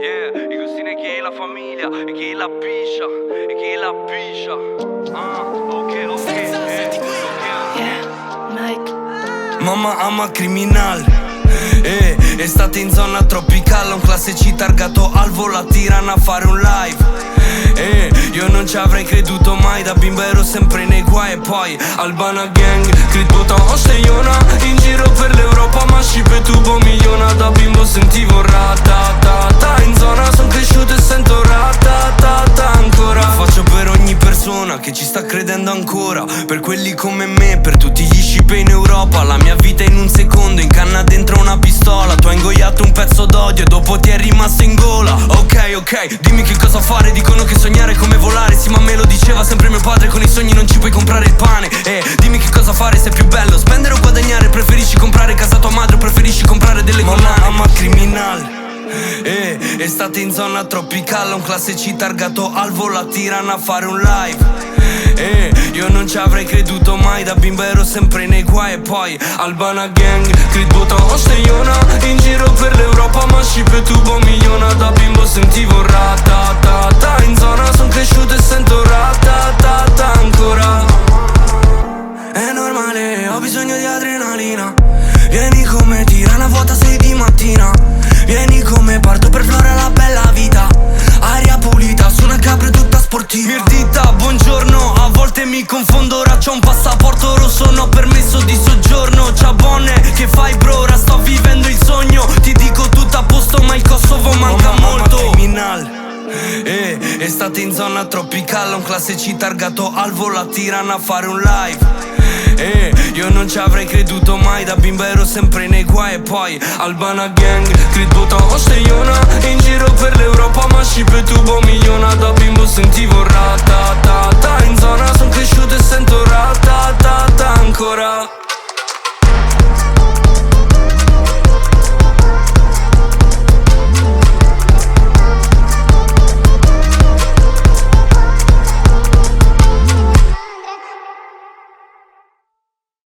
Yeah, i costine che la famiglia, e che la piscia, e che la piscia. Ok. Yeah, Mike. Mamma ama criminal. Estate in zona tropicale, un classe C targato al volo a Tirana a fare un live. Io non ci avrei creduto mai, da bimbo ero sempre nei guai. E poi Albana Gang, creduto a Osteiona, in giro per l'Europa ma scipe tubo miliona. Da bimbo sentivo ratatata, in zona son cresciuto e sento ratatata ancora. Lo faccio per ogni persona che ci sta credendo ancora, per quelli come me, per tutti gli scipe in Europa. La mia vita in un secondo, in canna dentro una pistola. Tu hai ingoiato un pezzo d'odio e dopo ti è rimasto in gola. Ok, dimmi che cosa fare, dicono che sognare è come volare. Sì, ma me lo diceva sempre mio padre, con i sogni non ci puoi comprare il pane. Dimmi che cosa fare, se è più bello spendere o guadagnare. Preferisci comprare casa a tua madre o preferisci comprare delle collane? Mamma criminal. Estate in zona tropicale, un classe C targato al volo a Tirana a fare un live. Io non ci avrei creduto mai, da bimbo ero sempre nei guai. E poi Albana Gang, creduto a Osteiona, in giro per l'Europa ma scipe tubo miliona. Da bimbo sentivo ratatata, in zona son cresciuto e sento ratatata ancora. È normale, ho bisogno di adrenalina. Vieni come Tirana vuota 6 di mattina. Vieni come parto per Flora la bella vita. Aria pulita, su una capra tutta sportiva. Mirdita, buongiorno, a volte mi confondo. Ora c'ho un passaporto rosso, no permesso di soggiorno. Ciao bonne, che fai bro, ora sto vivendo il sogno. Ti dico tutto a posto ma il Kosovo manca molto. Criminal. Estate in zona tropicale, un classe C targato al volo a Tirana a fare un live. Io non ci avrei creduto mai, da bimbo ero sempre nei guai. E poi Albana Gang, creduto a